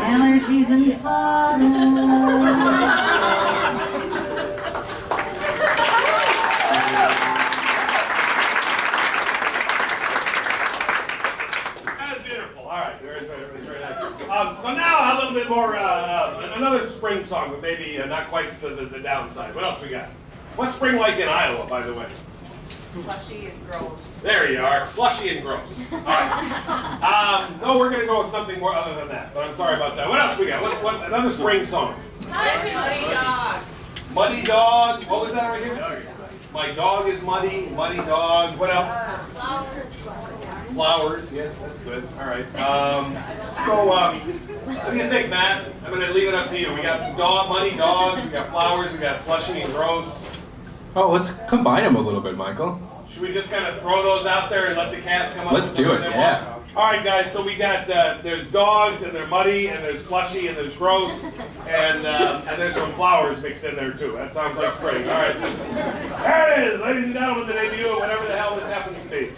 Allergies and bottles. That's beautiful. All right, very nice. So now a little bit more, another spring song, but maybe not quite the downside. What else we got? What's spring like in Iowa, by the way? Slushy and gross. There you are, slushy and gross. All right. No, we're going to go with something more other than that, but I'm sorry about that. What else we got? What another spring song? Muddy dog. Muddy dog. What was that right here? My dog is muddy. Muddy dog. What else? Flowers. Yes, that's good. All right. What do you think, Matt? I'm going to leave it up to you. We got muddy dogs. We got flowers. We got slushy and gross. Oh, let's combine them a little bit, Michael. Should we just kind of throw those out there and let the cast come up? Let's do it, yeah. All right, guys, so we got, there's dogs, and they're muddy, and there's slushy, and there's gross, and there's some flowers mixed in there, too. That sounds like spring. All right. There it is, ladies and gentlemen, the debut of whatever the hell this happens to be.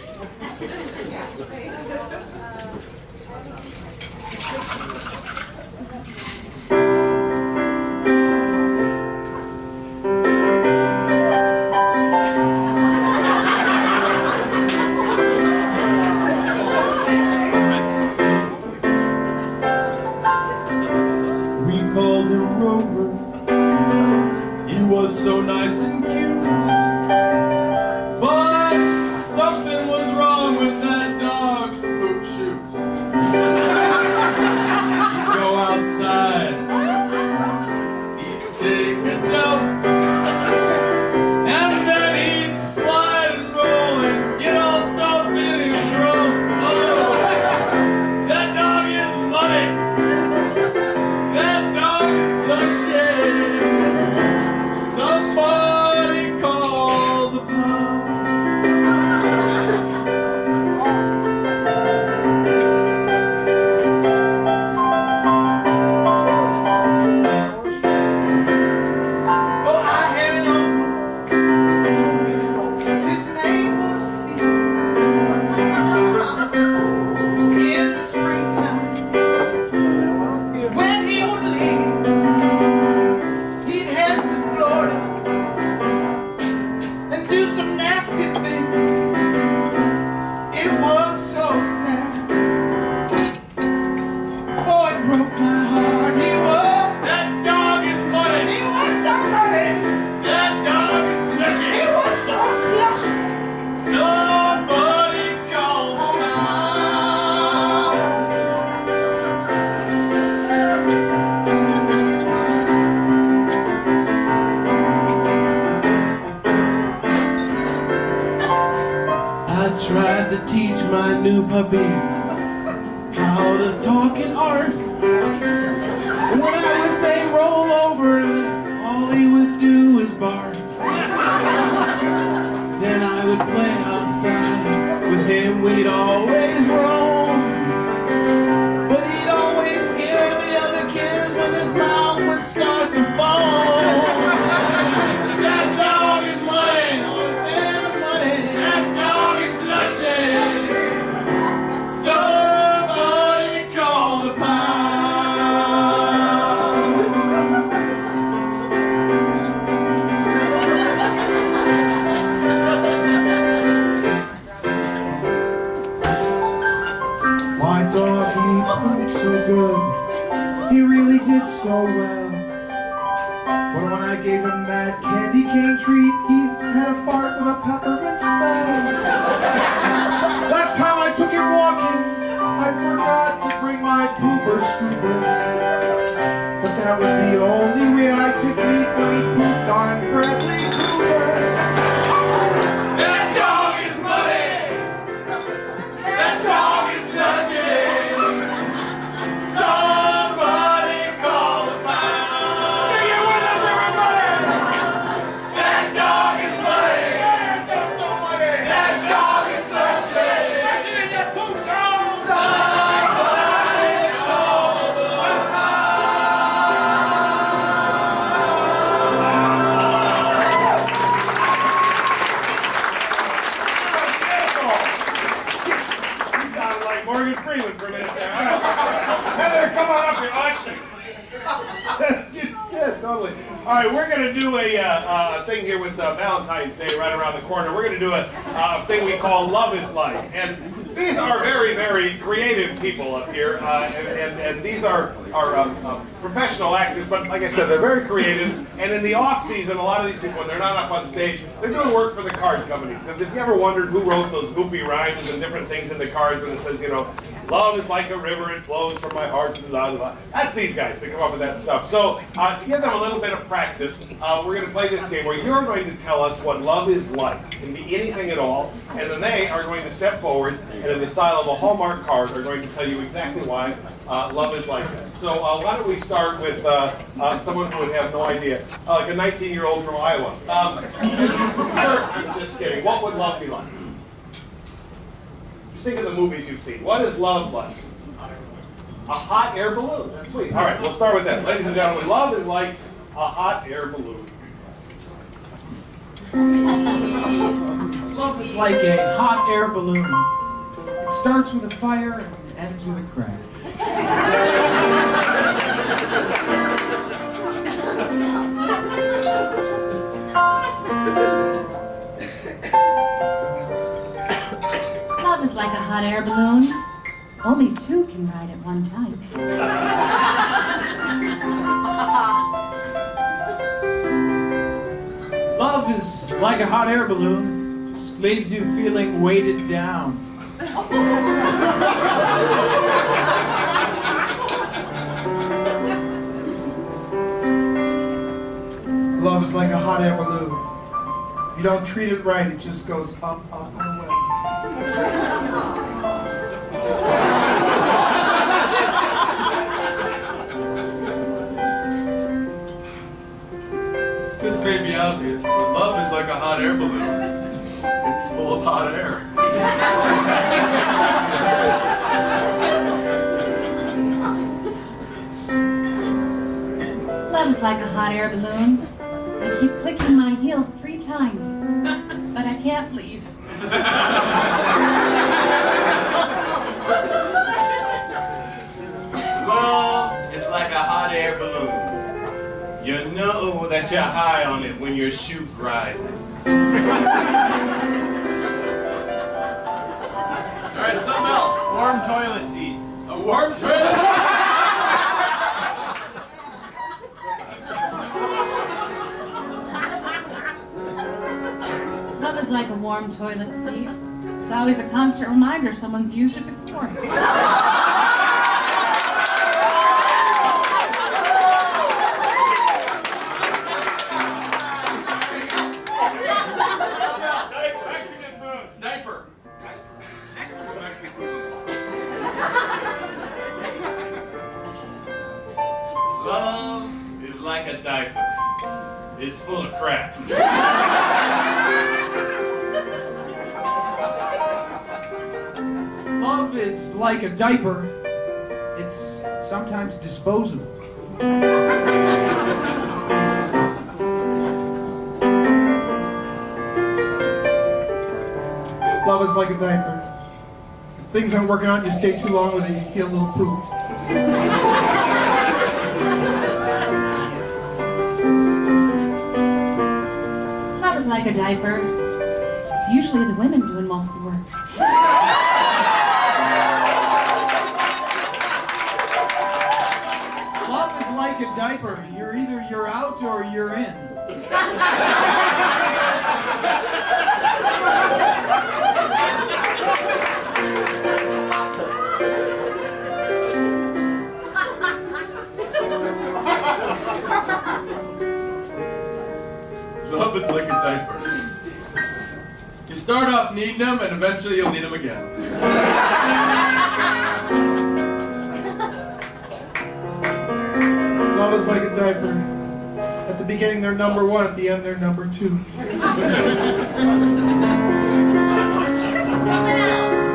So nice and cute, but something was wrong with that dog's boot shoes. He'd go outside, he'd take a dump, and then he'd slide and roll and get all stuffed in his rump. Oh, that dog is muddy, that dog is slushy. Somebody call the pub. Oh, I had an uncle. His name was Steve. In the springtime, when he would leave, he'd head to Florida and do some nasty things. It was so sad. Oh, it broke my heart. He was. That dog is muddy. He was so muddy. That dog is slushy. He was so slushy. Somebody call the mom. I tried to teach my new puppy how to talk in art. When I would say roll over, all he would do is bark. Then I would play outside with him, we'd always roam. But he'd always scare the other kids when his mouth would start to foam. That dog is muddy, oh damn muddy. That dog is slushy. Somebody call the pound. My dog, he proved so good. He really did so well. But when I gave him that candy cane treat, he had a fart with a peppermint smell. Last time I took him walking, I forgot to bring my pooper scooper. But that was the only way like Morgan Freeman for a minute there. Heather, come on up here. Yeah, totally. All right, we're going to do a thing here with Valentine's Day right around the corner. We're going to do a thing we call Love is Like. And these are very, very creative people up here. And these are professional actors, but like I said, they're very creative. And in the off-season, a lot of these people, when they're not up on stage, they're doing work for the card companies. Because if you ever wondered who wrote those goofy rhymes and different things in the cards when it says, you know, love is like a river, it flows from my heart, blah, blah, blah. That's these guys that come up with that stuff. So to give them a little bit of practice, we're going to play this game where you're going to tell us what love is like. It can be anything at all. And then they are going to step forward and in the style of a Hallmark card are going to tell you exactly why love is like that. So why don't we start with someone who would have no idea, like a 19-year-old from Iowa. Sir, I'm just kidding. What would love be like? Just think of the movies you've seen. What is love like? A hot air balloon. That's sweet. All right, we'll start with that. Ladies and gentlemen, love is like a hot air balloon. Love is like a hot air balloon. It starts with a fire and ends with a crash. Love is like a hot air balloon. Only two can ride at one time. Love is like a hot air balloon. Just leaves you feeling weighted down. Love is like a hot air balloon. If you don't treat it right, it just goes up, up, and away. This may be obvious, but love is like a hot air balloon. It's full of hot air. Love is like a hot air balloon. I keep clicking my heels 3 times, but I can't leave. Love is like a hot air balloon. You know that you're high on it when your chute rises. All right, something else. Warm toilet seat. A warm toilet seat. Love is like a warm toilet seat. It's always a constant reminder someone's used it before. Mexican food. Diaper. Love is like a diaper. It's full of crap. Love is like a diaper. It's sometimes disposable. Love is like a diaper. If things aren't working out, you stay too long with it, you feel a little poop. Love is like a diaper. It's usually the women doing most of the work. Love is like a diaper. Either you're out or you're in. Love is like a diaper. You start off needing them, and eventually you'll need them again. Love is like a diaper. At the beginning, they're number 1. At the end, they're number 2.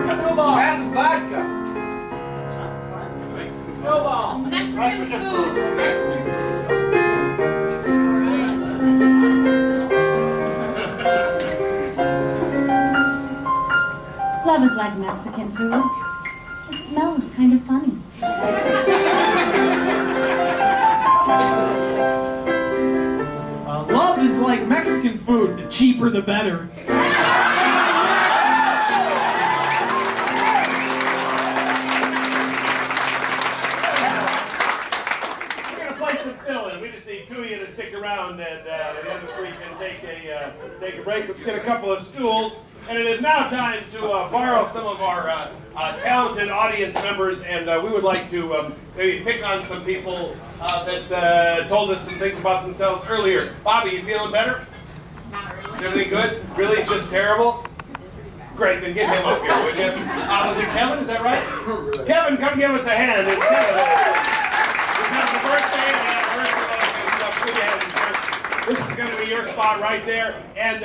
Snowball. That's vodka. Snowball. Mexican food. Love is like Mexican food. kind of funny. Love is like Mexican food. The cheaper, the better. We just need two of you to stick around, and the other three can take a break. Let's get a couple of stools. And it is now time to borrow some of our talented audience members, and we would like to maybe pick on some people that told us some things about themselves earlier. Bobby, you feeling better? Not really. Is everything good? Really? It's just terrible? Great, then get him up here, would you? Was it Kevin? Is that right? Kevin, come give us a hand. It's Kevin. It's the birthday and stuff. Good to have you, sir. This is going to be your spot right there, and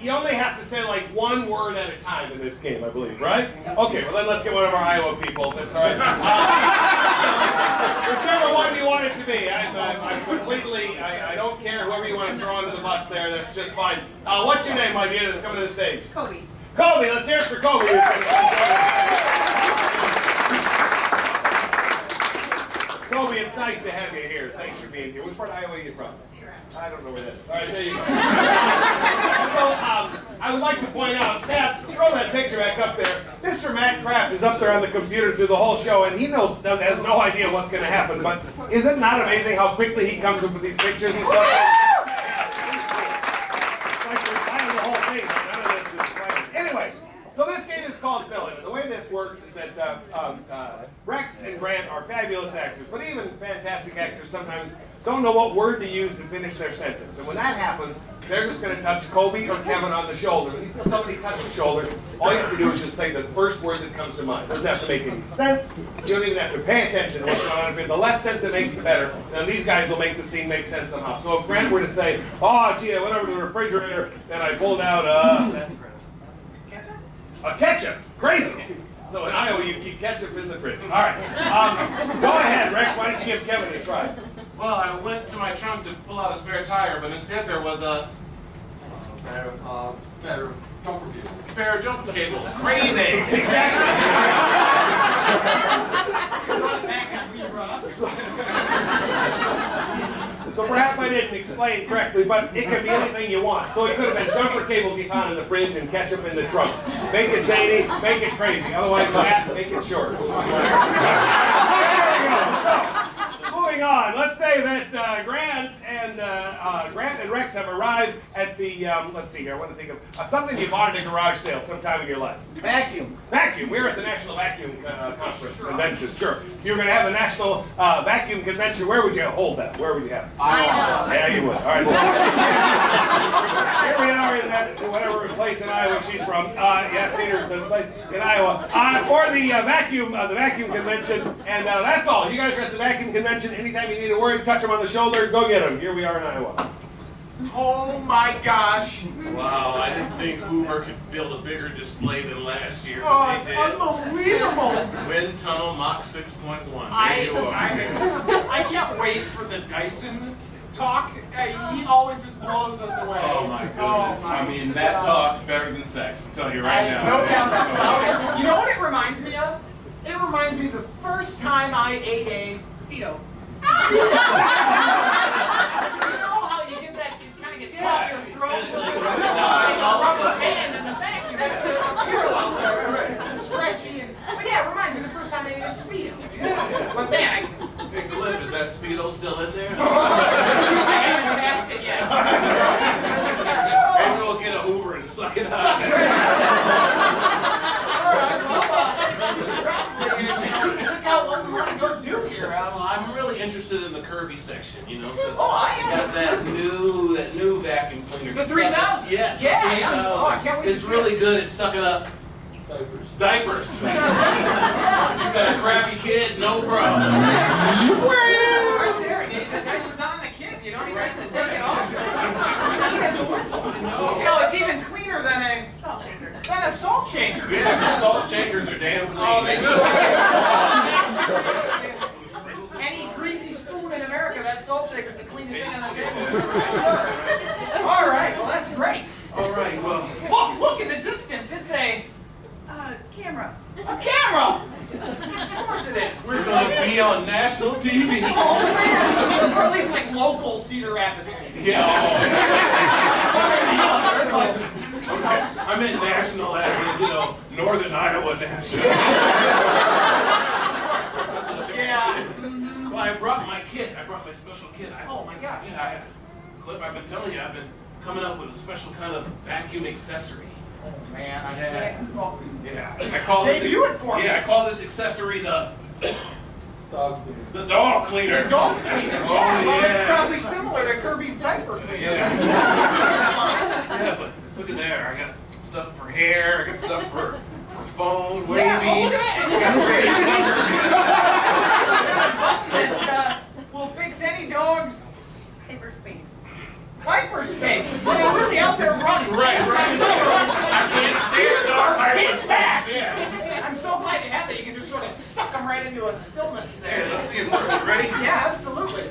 you only have to say like one word at a time in this game, I believe, right? Okay, well then let's get one of our Iowa people. That's all right. Whichever one you want it to be. I'm completely. I don't care whoever you want to throw under the bus there. That's just fine. What's your name, my dear? That's coming to the stage. Kobe. Kobe, let's hear it for Kobe. Kobe, it's nice to have you here. Thanks for being here. Which part of Iowa are you from? I don't know where that is. All right, there you go. So, I would like to point out, Matt, throw that picture back up there. Mr. Matt Kraft is up there on the computer through the whole show, and he has no idea what's going to happen. But is it not amazing how quickly he comes up with these pictures and stuff? It's like we're planning the whole thing, but none of this is planned. Anyway. So this game is called Fill-In, and the way this works is that Rex and Grant are fabulous actors, but even fantastic actors sometimes don't know what word to use to finish their sentence. And when that happens, they're just going to touch Kobe or Kevin on the shoulder. When you feel somebody touch the shoulder, all you have to do is just say the first word that comes to mind. It doesn't have to make any sense. You don't even have to pay attention to what's going on. The less sense it makes, the better. And these guys will make the scene make sense somehow. So if Grant were to say, oh, gee, I went over to the refrigerator and I pulled out a ketchup. Crazy. So in Iowa, you keep ketchup in the fridge. All right. Go ahead, Rex. Why don't you give Kevin a try? Well, I went to my trunk to pull out a spare tire, but instead there was a pair of jumper cables. Crazy. Exactly. So perhaps I didn't explain correctly, but it can be anything you want. So it could have been jumper cables you found in the fridge and ketchup in the trunk. Make it zany, make it crazy. Otherwise, make it short. There we go. So, moving on. Let's say that Grant and Rex have arrived at the, let's see here, I want to think of something you bought at a garage sale sometime in your life. Vacuum. Vacuum. We're at the National Vacuum Conference, convention. Sure. If you were going to have a National Vacuum Convention, where would you hold that? Where would you have it? Iowa. Yeah, you would. All right. Here we are in that whatever place in Iowa she's from. Yeah, Cedar's a place in Iowa. For the vacuum convention, and that's all. You guys are at the vacuum convention. Anytime you need a word, touch them on the shoulder. Go get them. Here we are in Iowa. Oh my gosh. Wow, I didn't think Hoover could build a bigger display than last year, Oh, but it's they did. unbelievable. Wind tunnel Mach 6.1. I can't wait for the Dyson talk. He always just blows us away. Oh my goodness. Oh, my I mean, that God. talk better than sex, I'll tell you right now. No doubt about it. You know what it reminds me of? It reminds me of the first time I ate a Speedo. You know how you get that, it kind of gets caught in your throat with a rubber band in the vacuum. It's a feel out there, and stretchy. But yeah, it reminds me of the first time I ate a Speedo. But man, Hey Cliff, is that Speedo still in there? I haven't passed it yet. Maybe we'll get a Hoover and suck it out. Suck it right Look out what we want to go do here. Well, I'm really interested in the Kirby section, you know. Oh, I am. Got that new vacuum cleaner. The 3000? Yeah. Yeah, 3000. oh, I can't wait to It's see really it. good at sucking up diapers. You got a crappy kid, no problem. Right there, the diaper's on the kid. You don't even have to take it off. He has a whistle. Hell, it's even cleaner than a salt shaker. Yeah, the salt shakers are damn clean. Oh, they sure. Any greasy spoon in America, that salt shaker's the cleanest thing on the table. All right, well that's great. All right, well. Look in the distance. It's a Camera. camera. Of course it be on national TV. Oh, man. Or at least like local Cedar Rapids TV. Yeah. Okay. I meant national as in, Northern Iowa national. Yeah. Well, I brought my kit. I brought my special kit. Oh my gosh. Yeah, Cliff, I've been telling you, I've been coming up with a special kind of vacuum accessory. Oh man, I Yeah. can't. Oh. Yeah, I call this. Debut it for me. Yeah, I call this accessory the Dog the dog cleaner. The dog cleaner. Oh, Yeah, well, yeah. it's probably similar to Kirby's diaper cleaner. Yeah. Yeah, but look at there. I got stuff for hair. I got stuff for phone, wavies. Yeah, oh, look at that. Will fix any dog's Hyperspace. hyperspace. Well, they're really out there running. Right. I can't stand dogs. Kick back. Yeah. I'm so glad you have that. You can just sort of suck them right into a stillness there. Hey, let's see it work. You ready? Yeah, absolutely.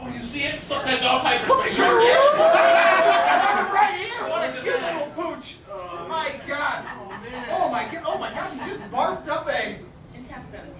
Oh, you see it? Suck that dog's hyperspace. Sure Right did. there. Right here. What a Look at cute that. little pooch. Oh, My God. Oh my gosh, he just barfed up a Intestine.